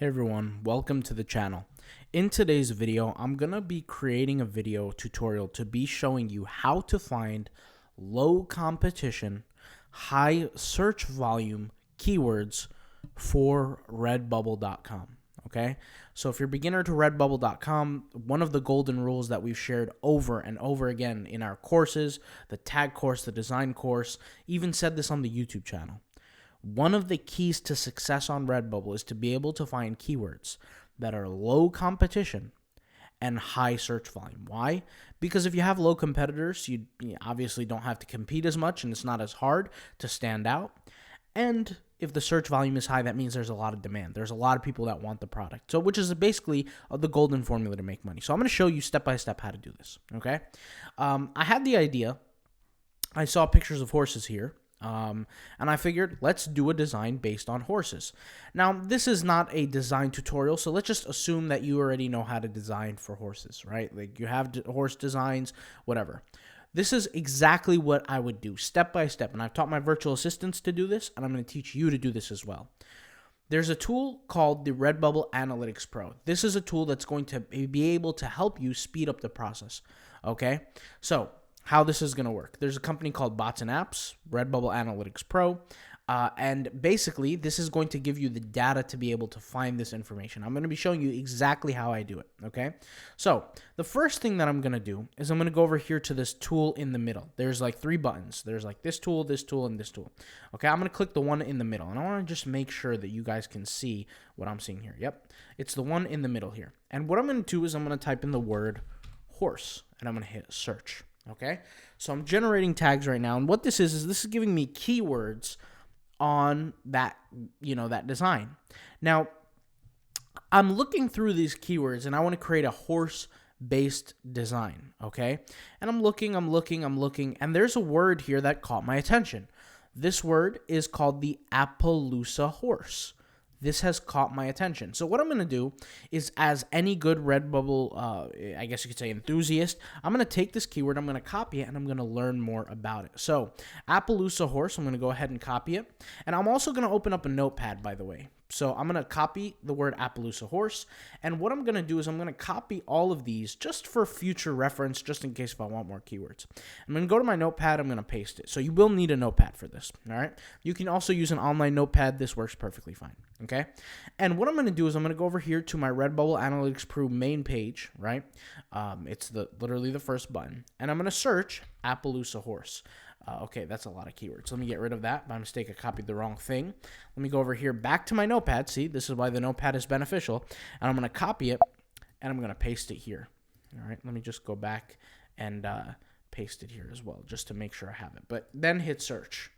Hey everyone, welcome to the channel. In today's video, I'm going to be creating a video tutorial to be showing you how to find low competition, high search volume keywords for Redbubble.com. Okay, so if you're beginner to Redbubble.com, one of the golden rules that we've shared over and over again in our courses, the tag course, the design course, even said this on the YouTube channel. One of the keys to success on Redbubble is to be able to find keywords that are low competition and high search volume. Why? Because if you have low competitors, you obviously don't have to compete as much and it's not as hard to stand out. And if the search volume is high, that means there's a lot of demand. There's a lot of people that want the product. So, which is basically the golden formula to make money. So I'm going to show you step by step how to do this. Okay. I had the idea. I saw pictures of horses here. And I figured, let's do a design based on horses. Now, this is not a design tutorial, so let's just assume that you already know how to design for horses, right? Like you have horse designs, whatever. This is exactly what I would do, step by step. And I've taught my virtual assistants to do this, and I'm going to teach you to do this as well. There's a tool called the Redbubble Analytics Pro. This is a tool that's going to be able to help you speed up the process, okay? So how this is going to work. There's a company called Bots and Apps, Redbubble Analytics Pro, and basically this is going to give you the data to be able to find this information. I'm going to be showing you exactly how I do it, okay? So the first thing that I'm going to do is I'm going to go over here to this tool in the middle. There's like 3 buttons. There's like this tool, and this tool. Okay, I'm going to click the one in the middle, and I want to just make sure that you guys can see what I'm seeing here. Yep, it's the one in the middle here. And what I'm going to do is I'm going to type in the word horse, and I'm going to hit search. Okay, so I'm generating tags right now, and what this is giving me keywords on that, that design. Now, I'm looking through these keywords, and I want to create a horse-based design, okay? And I'm looking, and there's a word here that caught my attention. This word is called the Appaloosa horse. This has caught my attention. So what I'm going to do is, as any good Redbubble, I guess you could say enthusiast, I'm going to take this keyword, I'm going to copy it, and I'm going to learn more about it. So Appaloosa horse, I'm going to go ahead and copy it. And I'm also going to open up a notepad, by the way. So I'm going to copy the word Appaloosa horse. And what I'm going to do is I'm going to copy all of these just for future reference, just in case if I want more keywords. I'm going to go to my notepad. I'm going to paste it. So you will need a notepad for this. All right. You can also use an online notepad. This works perfectly fine. Okay. And what I'm going to do is I'm going to go over here to my Redbubble Analytics Pro main page, right? It's literally the first button. And I'm going to search Appaloosa horse. Okay, that's a lot of keywords. Let me get rid of that. By mistake, I copied the wrong thing. Let me go over here back to my notepad. See, this is why the notepad is beneficial. And I'm going to copy it, and I'm going to paste it here. All right, let me just go back and paste it here as well, just to make sure I have it. But then hit search.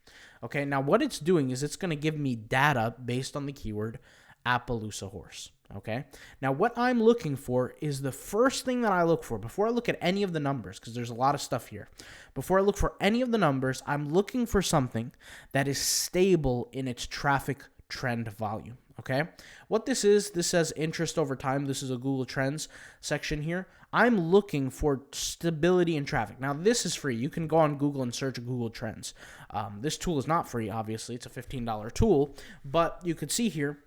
Okay, now what it's doing is it's going to give me data based on the keyword Appaloosa horse. Okay, now what I'm looking for is the first thing that I look for before I look at any of the numbers, because there's a lot of stuff here. Before I look for any of the numbers, I'm looking for something that is stable in its traffic trend volume. Okay, what this says interest over time. This is a Google Trends section here. I'm looking for stability in traffic. Now, this is free. You can go on Google and search Google Trends. This tool is not free, obviously. It's a $15 tool, but you could see here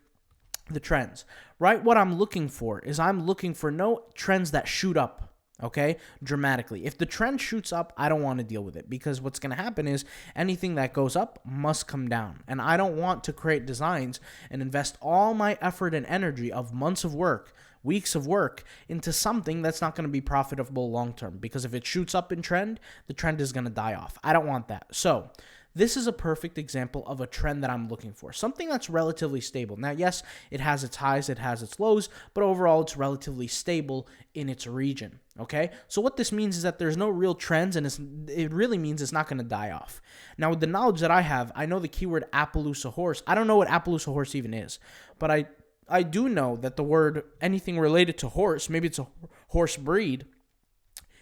the trends, right? What I'm looking for is I'm looking for no trends that shoot up, okay, dramatically. If the trend shoots up, I don't want to deal with it, because what's going to happen is anything that goes up must come down. And I don't want to create designs and invest all my effort and energy of months of work, weeks of work into something that's not going to be profitable long term, because if it shoots up in trend, the trend is going to die off. I don't want that. So this is a perfect example of a trend that I'm looking for, something that's relatively stable. Now, yes, it has its highs, it has its lows, but overall it's relatively stable in its region, okay? So what this means is that there's no real trends, and it really means it's not going to die off. Now, with the knowledge that I have, I know the keyword Appaloosa horse. I don't know what Appaloosa horse even is, but I do know that the word anything related to horse, maybe it's a horse breed,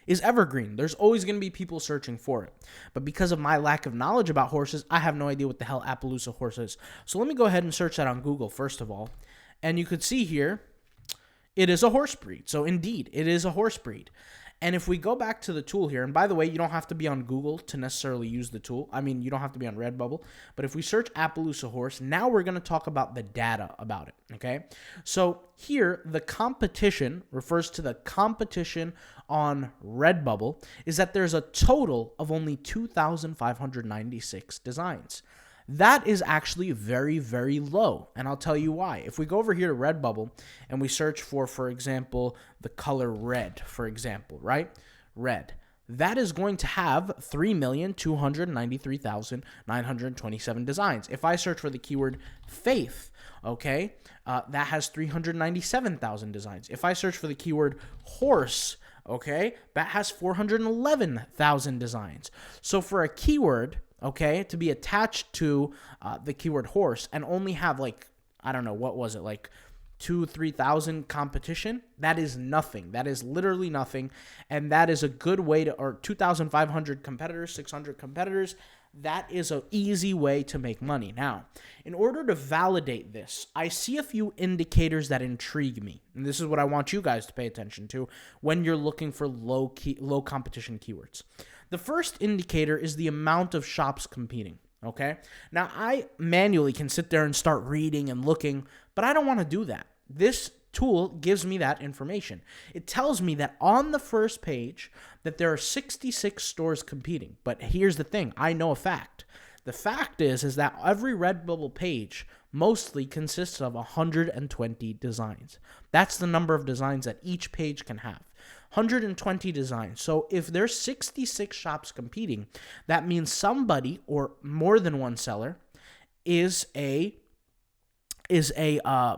is evergreen. There's always going to be people searching for it. But because of my lack of knowledge about horses, I have no idea what the hell Appaloosa horse is. So let me go ahead and search that on Google first of all. And you could see here, it is a horse breed. So indeed, it is a horse breed. And if we go back to the tool here, and by the way, you don't have to be on Google to necessarily use the tool. I mean, you don't have to be on Redbubble. But if we search Appaloosa horse, now we're going to talk about the data about it, okay? So here, the competition refers to the competition on Redbubble is that there's a total of only 2,596 designs. That is actually very, very low, and I'll tell you why. If we go over here to Redbubble and we search for example, the color red, for example, right? Red. That is going to have 3,293,927 designs. If I search for the keyword faith, okay, that has 397,000 designs. If I search for the keyword horse, okay, that has 411,000 designs. So for a keyword, okay, to be attached to the keyword horse and only have like, I don't know, what was it, like 2,000-3,000 competition, that is nothing. That is literally nothing. And that is a good way to, or 2,500 competitors, 600 competitors, that is an easy way to make money. Now, in order to validate this, I see a few indicators that intrigue me. And this is what I want you guys to pay attention to when you're looking for low competition keywords. The first indicator is the amount of shops competing, okay? Now, I manually can sit there and start reading and looking, but I don't want to do that. This tool gives me that information. It tells me that on the first page that there are 66 stores competing. But here's the thing. I know a fact. The fact is that every Redbubble page mostly consists of 120 designs. That's the number of designs that each page can have. 120 designs. So if there's 66 shops competing, that means somebody or more than one seller is a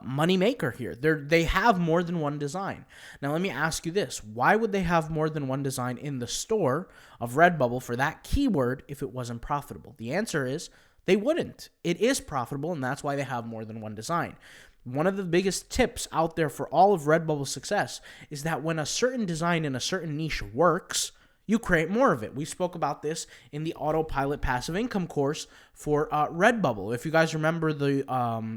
money maker here. They have more than one design. Now let me ask you this: why would they have more than one design in the store of Redbubble for that keyword if it wasn't profitable? The answer is they wouldn't. It is profitable, and that's why they have more than one design. One of the biggest tips out there for all of Redbubble's success is that when a certain design in a certain niche works, you create more of it. We spoke about this in the Autopilot Passive Income course for Redbubble. If you guys remember the,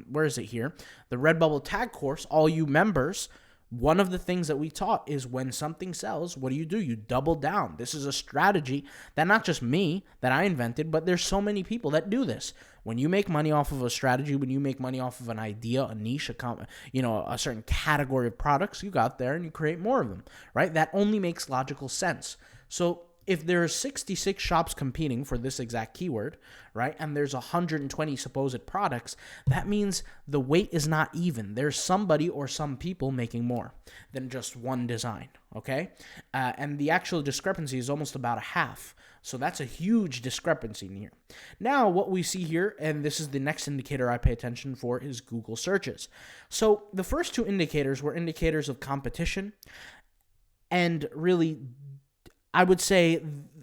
where is it here? The Redbubble Tag course, all you members, one of the things that we taught is when something sells, what do? You double down. This is a strategy that not just me, that I invented, but there's so many people that do this. When you make money off of a strategy, when you make money off of an idea, a niche, a certain category of products, you go out there and you create more of them, right? That only makes logical sense. So if there are 66 shops competing for this exact keyword, right, and there's 120 supposed products, that means the weight is not even. There's somebody or some people making more than just one design, okay? And the actual discrepancy is almost about a half. So that's a huge discrepancy in here. Now, what we see here, and this is the next indicator I pay attention for, is Google searches. So the first two indicators were indicators of competition and really, I would say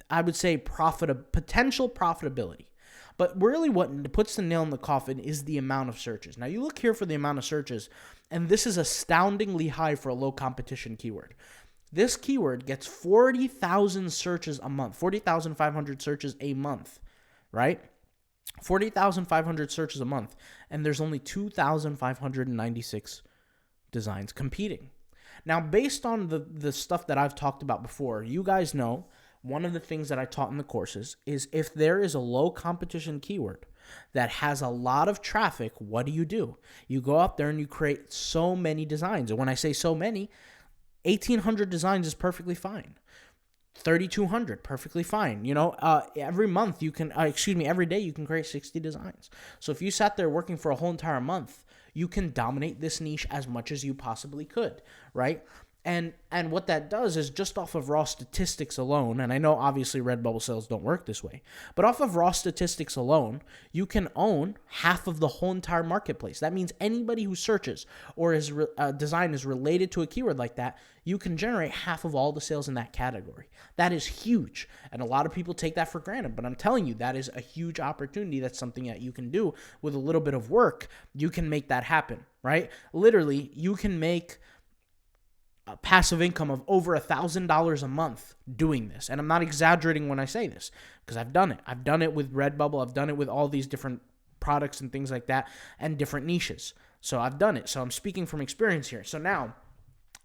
potential profitability. But really what puts the nail in the coffin is the amount of searches. Now you look here for the amount of searches, and this is astoundingly high for a low competition keyword. This keyword gets 40,000 searches a month, 40,500 searches a month, right? 40,500 searches a month, and there's only 2,596 designs competing. Now, based on the stuff that I've talked about before, you guys know one of the things that I taught in the courses is if there is a low competition keyword that has a lot of traffic, what do? You go out there and you create so many designs. And when I say so many, 1,800 designs is perfectly fine. 3,200, perfectly fine. Every month you can, every day you can create 60 designs. So if you sat there working for a whole entire month, you can dominate this niche as much as you possibly could, right? And what that does is just off of raw statistics alone, and I know obviously Redbubble sales don't work this way, but off of raw statistics alone, you can own half of the whole entire marketplace. That means anybody who searches or is design is related to a keyword like that, you can generate half of all the sales in that category. That is huge, and a lot of people take that for granted, but I'm telling you, that is a huge opportunity. That's something that you can do with a little bit of work. You can make that happen, right? Literally, you can make a passive income of over $1,000 a month doing this. And I'm not exaggerating when I say this, because I've done it. I've done it with Redbubble. I've done it with all these different products and things like that and different niches. So I've done it. So I'm speaking from experience here. So now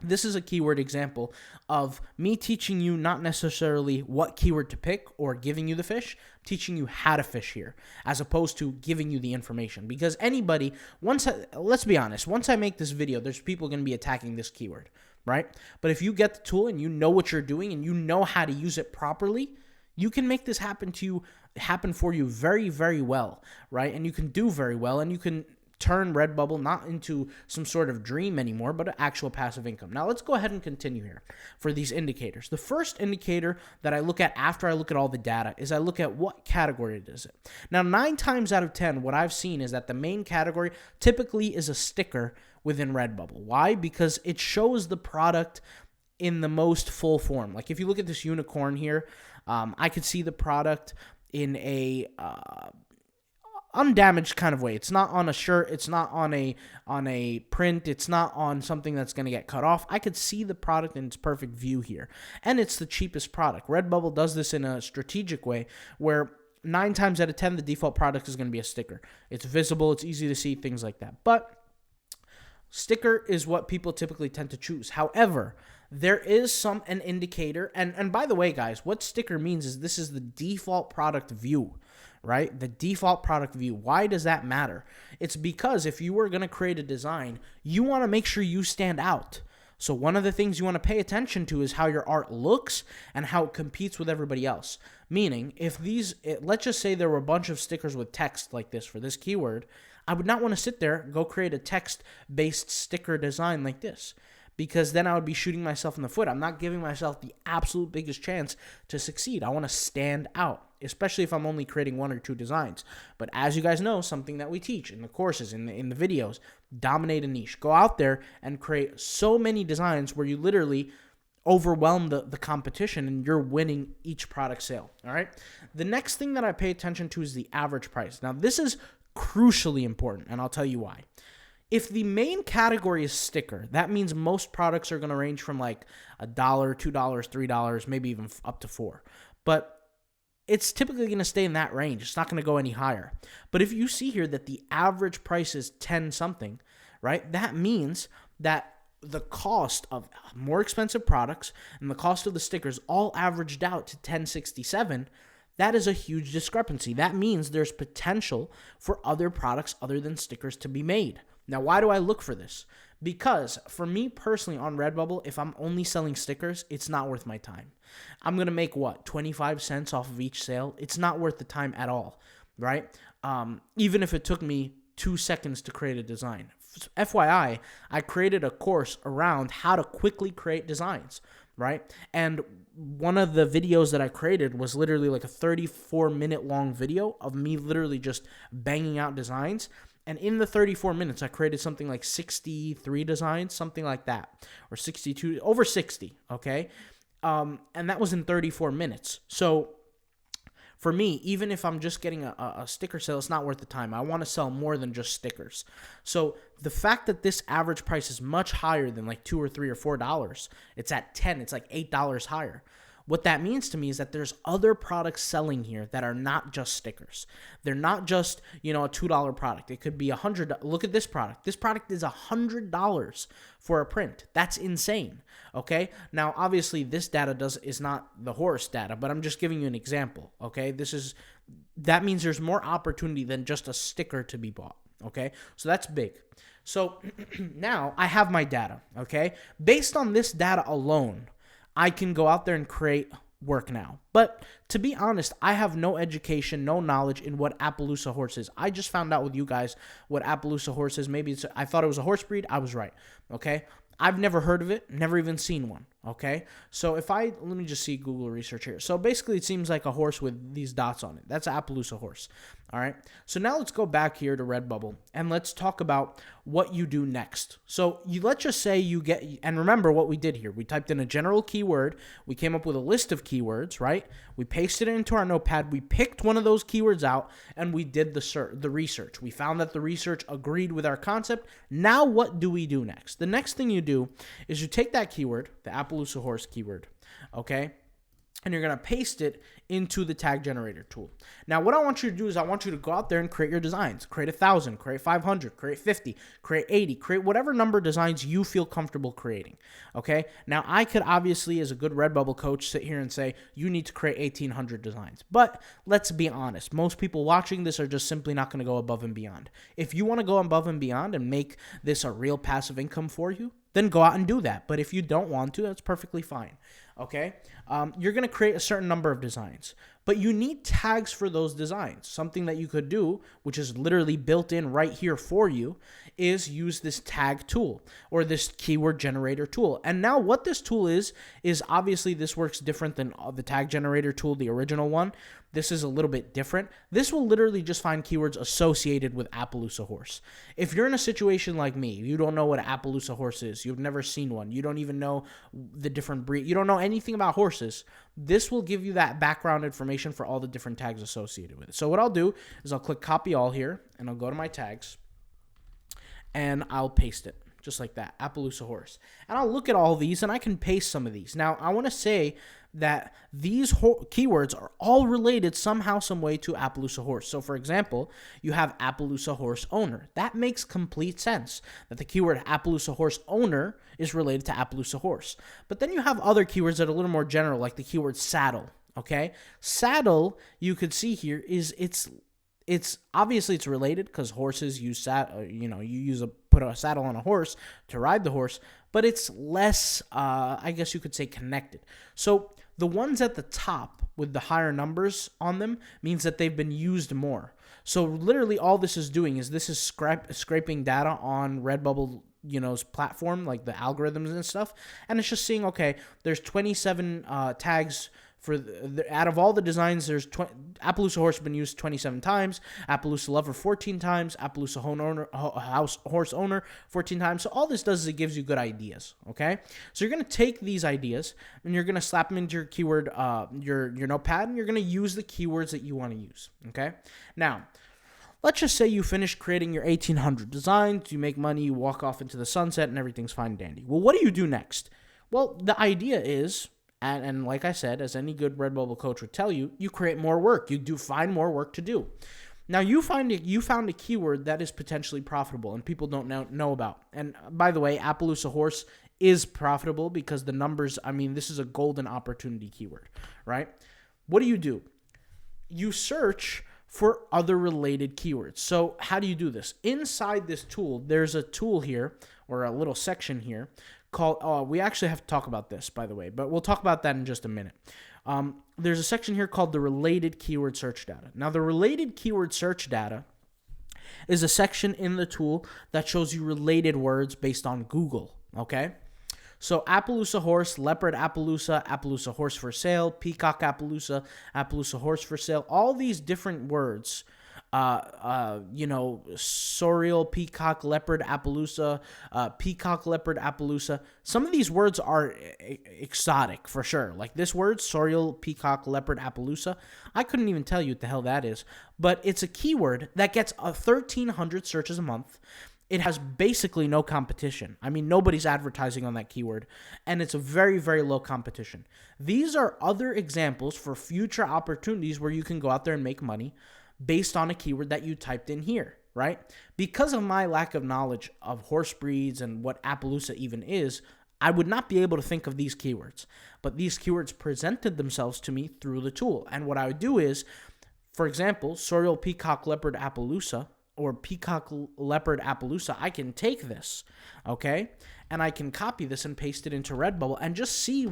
This is a keyword example of me teaching you not necessarily what keyword to pick or giving you the fish, teaching you how to fish here, as opposed to giving you the information. Because anybody, let's be honest, once I make this video, there's people going to be attacking this keyword, right? But if you get the tool and you know what you're doing and you know how to use it properly, you can make this happen for you very, very well, right? And you can do very well, and you can turn Redbubble not into some sort of dream anymore, but an actual passive income. Now, let's go ahead and continue here for these indicators. The first indicator that I look at after I look at all the data is I look at what category it is. Now, 9 times out of 10, what I've seen is that the main category typically is a sticker within Redbubble. Why? Because it shows the product in the most full form. Like if you look at this unicorn here, I could see the product in a undamaged kind of way. It's not on a shirt, it's not on a print, it's not on something that's going to get cut off. I could see the product in its perfect view here, and it's the cheapest product. Redbubble does this in a strategic way where 9 times out of 10 the default product is going to be a sticker. It's visible, it's easy to see, things like that. But sticker is what people typically tend to choose. However, there is an indicator, and by the way, guys, what sticker means is this is the default product view, right? The default product view. Why does that matter? It's because if you were going to create a design, you want to make sure you stand out. So one of the things you want to pay attention to is how your art looks and how it competes with everybody else. Meaning, let's just say there were a bunch of stickers with text like this for this keyword, I would not want to sit there, go create a text-based sticker design like this, because then I would be shooting myself in the foot. I'm not giving myself the absolute biggest chance to succeed. I want to stand out, especially if I'm only creating 1 or 2 designs. But as you guys know, something that we teach in the courses, in the videos, dominate a niche. Go out there and create so many designs where you literally overwhelm the competition and you're winning each product sale, all right? The next thing that I pay attention to is the average price. Now, this is crucially important, and I'll tell you why. If the main category is sticker, that means most products are going to range from like $1, $2, $3, maybe even up to $4. But it's typically going to stay in that range. It's not going to go any higher. But if you see here that the average price is 10 something, right? That means that the cost of more expensive products and the cost of the stickers all averaged out to $10.67. That is a huge discrepancy. That means there's potential for other products other than stickers to be made. Now, why do I look for this? Because for me personally on Redbubble, if I'm only selling stickers, it's not worth my time. I'm going to make, 25 cents off of each sale? It's not worth the time at all, right? Even if it took me 2 seconds to create a design. FYI, I created a course around how to quickly create designs, right? And one of the videos that I created was literally like a 34-minute long video of me literally just banging out designs. And in the 34 minutes, I created something like 63 designs, something like that, or 62, over 60, okay? And that was in 34 minutes. So for me, even if I'm just getting a sticker sale, it's not worth the time. I want to sell more than just stickers. So the fact that this average price is much higher than like $2 or $3 or $4, it's at 10, it's like $8 higher. What that means to me is that there's other products selling here that are not just stickers. They're not just, a $2 product. It could be $100. Look at this product. This product is $100 for a print. That's insane. Okay. Now, obviously, this data is not the horse data, but I'm just giving you an example. Okay. That means there's more opportunity than just a sticker to be bought. Okay. So that's big. So now I have my data. Okay. Based on this data alone, I can go out there and create work now. But to be honest, I have no education, no knowledge in what Appaloosa horse is. I just found out with you guys what Appaloosa horse is. I thought it was a horse breed. I was right. Okay. I've never heard of it, never even seen one. Okay. So let me just see Google research here. So basically it seems like a horse with these dots on it. That's an Appaloosa horse. All right. So now let's go back here to Redbubble and let's talk about what you do next. So let's just say and remember what we did here. We typed in a general keyword. We came up with a list of keywords, right? We pasted it into our notepad. We picked one of those keywords out and we did the research. We found that the research agreed with our concept. Now what do we do next? The next thing you do is you take that keyword, the Appaloosa horse keyword, okay? And you're going to paste it into the tag generator tool. Now, what I want you to do is I want you to go out there and create your designs. Create 1,000, create 500, create 50, create 80, create whatever number of designs you feel comfortable creating, okay? Now, I could obviously, as a good Redbubble coach, sit here and say, you need to create 1,800 designs. But let's be honest. Most people watching this are just simply not going to go above and beyond. If you want to go above and beyond and make this a real passive income for you, then go out and do that. But if you don't want to, that's perfectly fine, okay? You're going to create a certain number of designs, but you need tags for those designs. Something that you could do, which is literally built in right here for you, is use this tag tool or this keyword generator tool. And now what this tool is obviously this works different than the tag generator tool, the original one. This is a little bit different. This will literally just find keywords associated with Appaloosa horse. If you're in a situation like me, you don't know what an Appaloosa horse is, you've never seen one, you don't even know the different breed, you don't know anything about horses, this will give you that background information for all the different tags associated with it. So what I'll do is I'll click copy all here, and I'll go to my tags, and I'll paste it. Just like that, Appaloosa horse. And I'll look at all these, and I can paste some of these. Now, I want to say that these keywords are all related somehow, some way to Appaloosa horse. So, for example, you have Appaloosa horse owner. That makes complete sense, that the keyword Appaloosa horse owner is related to Appaloosa horse. But then you have other keywords that are a little more general, like the keyword saddle, okay? Saddle, you could see here, is it's obviously it's related because horses use put a saddle on a horse to ride the horse, but it's less, I guess you could say, connected. So the ones at the top with the higher numbers on them means that they've been used more. So literally all this is doing is this is scraping data on Redbubble, platform, like the algorithms and stuff, and it's just seeing, okay, there's 27 tags. Out of all the designs, there's Appaloosa horse been used 27 times, Appaloosa lover 14 times, Appaloosa horse owner 14 times. So all this does is it gives you good ideas, okay? So you're going to take these ideas and you're going to slap them into your keyword, your notepad, and you're going to use the keywords that you want to use, okay? Now, let's just say you finish creating your 1,800 designs, you make money, you walk off into the sunset, and everything's fine and dandy. Well, what do you do next? Well, the idea is, and like I said, as any good Redbubble coach would tell you, you create more work. You find more work to do. Now, you found a keyword that is potentially profitable and people don't know about. And by the way, Appaloosa horse is profitable because the numbers, this is a golden opportunity keyword, right? What do? You search for other related keywords. So how do you do this? Inside this tool, there's a tool here, or a little section here, called, we actually have to talk about this, by the way, but we'll talk about that in just a minute. There's a section here called the related keyword search data. Now, the related keyword search data is a section in the tool that shows you related words based on Google, okay? So Appaloosa horse, leopard Appaloosa, Appaloosa horse for sale, peacock Appaloosa, Appaloosa horse for sale, all these different words, sorial, peacock, leopard, Appaloosa, peacock, leopard, Appaloosa. Some of these words are exotic for sure. Like this word, sorial, peacock, leopard, Appaloosa. I couldn't even tell you what the hell that is, but it's a keyword that gets 1,300 searches a month. It has basically no competition. Nobody's advertising on that keyword, and it's a very, very low competition. These are other examples for future opportunities where you can go out there and make money based on a keyword that you typed in here, right? Because of my lack of knowledge of horse breeds and what Appaloosa even is, I would not be able to think of these keywords. But these keywords presented themselves to me through the tool. And what I would do is, for example, sorial, peacock, leopard, Appaloosa, or peacock, leopard, Appaloosa, I can take this, okay? And I can copy this and paste it into Redbubble and just see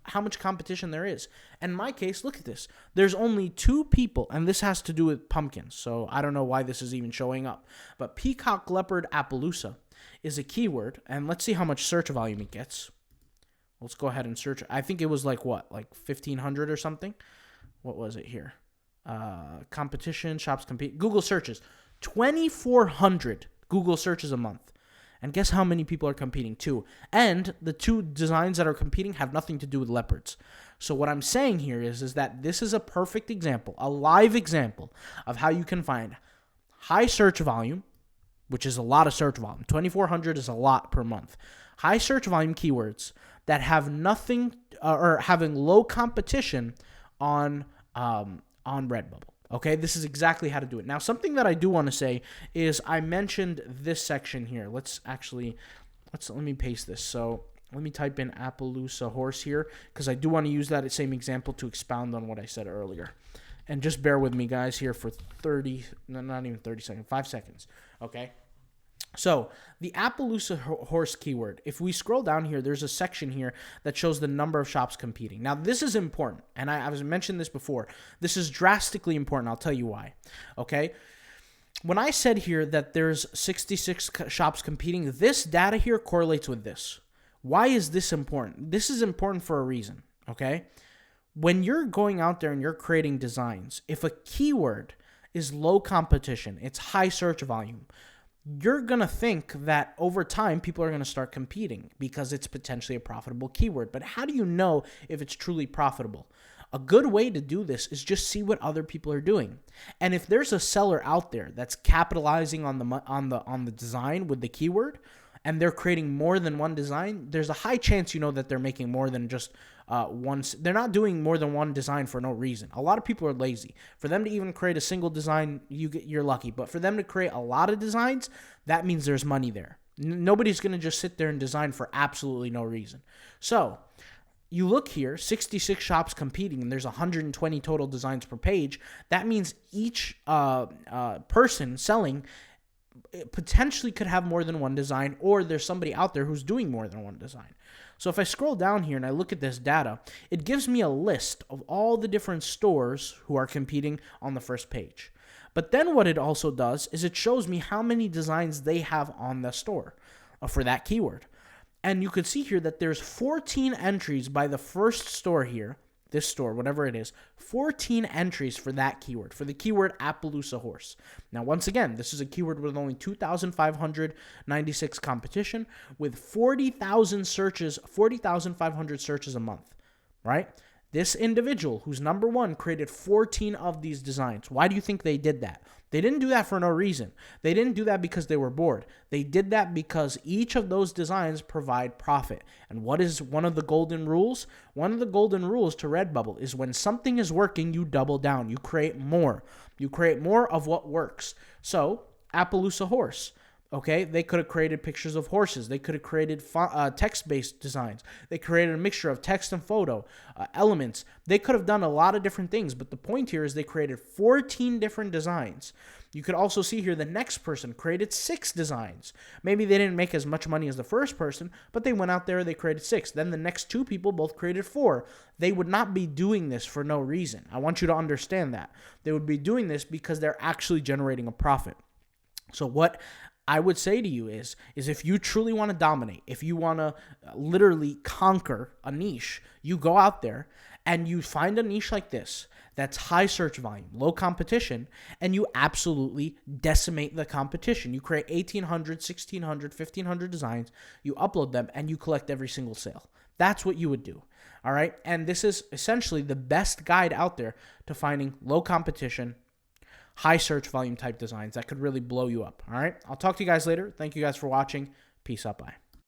how much competition there is. In my case, look at this. There's only 2 people, and this has to do with pumpkins, so I don't know why this is even showing up. But peacock, leopard, Appaloosa is a keyword, and let's see how much search volume it gets. Let's go ahead and search. I think it was like 1,500 or something? What was it here? Competition, shops compete. Google searches. 2,400 Google searches a month. And guess how many people are competing? 2. And the 2 designs that are competing have nothing to do with leopards. So what I'm saying here is that this is a perfect example, a live example of how you can find high search volume, which is a lot of search volume. 2,400 is a lot per month. High search volume keywords that have nothing or having low competition on on Redbubble. Okay, this is exactly how to do it. Now, something that I do want to say is I mentioned this section here. Let me paste this. So let me type in Appaloosa horse here because I do want to use that same example to expound on what I said earlier. And just bear with me, guys, here for 5 seconds. Okay. So the Appaloosa horse keyword, if we scroll down here, there's a section here that shows the number of shops competing. Now, this is important, and I was mentioned this before. This is drastically important. I'll tell you why. Okay. When I said here that there's 66 shops competing, this data here correlates with this. Why is this important? This is important for a reason. Okay. When you're going out there and you're creating designs, if a keyword is low competition, it's high search volume, you're going to think that over time, people are going to start competing because it's potentially a profitable keyword. But how do you know if it's truly profitable? A good way to do this is just see what other people are doing. And if there's a seller out there that's capitalizing on the design with the keyword, and they're creating more than one design, there's a high chance you know that they're making more than just one. They're not doing more than one design for no reason. A lot of people are lazy. For them to even create a single design, you're lucky. But for them to create a lot of designs, that means there's money there. Nobody's going to just sit there and design for absolutely no reason. So you look here, 66 shops competing, and there's 120 total designs per page. That means each person selling potentially could have more than one design, or there's somebody out there who's doing more than one design. So if I scroll down here and I look at this data, it gives me a list of all the different stores who are competing on the first page. But then what it also does is it shows me how many designs they have on the store for that keyword. And you could see here that there's 14 entries by the first store here, this store, whatever it is, 14 entries for that keyword, for the keyword Appaloosa horse. Now, once again, this is a keyword with only 2,596 competition with 40,000 searches, 40,500 searches a month, right? This individual who's number one created 14 of these designs. Why do you think they did that? They didn't do that for no reason. They didn't do that because they were bored. They did that because each of those designs provide profit. And what is one of the golden rules? One of the golden rules to Redbubble is when something is working, you double down. You create more. You create more of what works. So, Appaloosa horse. Okay, they could have created pictures of horses. They could have created text-based designs. They created a mixture of text and photo elements. They could have done a lot of different things, but the point here is they created 14 different designs. You could also see here the next person created 6 designs. Maybe they didn't make as much money as the first person, but they went out there, they created 6. Then the next 2 people both created 4. They would not be doing this for no reason. I want you to understand that. They would be doing this because they're actually generating a profit. So what I would say to you is if you truly want to dominate, if you want to literally conquer a niche, you go out there and you find a niche like this that's high search volume, low competition, and you absolutely decimate the competition. You create 1,800, 1,600, 1,500 designs, you upload them, and you collect every single sale. That's what you would do, all right? And this is essentially the best guide out there to finding low competition, high search volume type designs that could really blow you up. All right. I'll talk to you guys later. Thank you guys for watching. Peace out. Bye.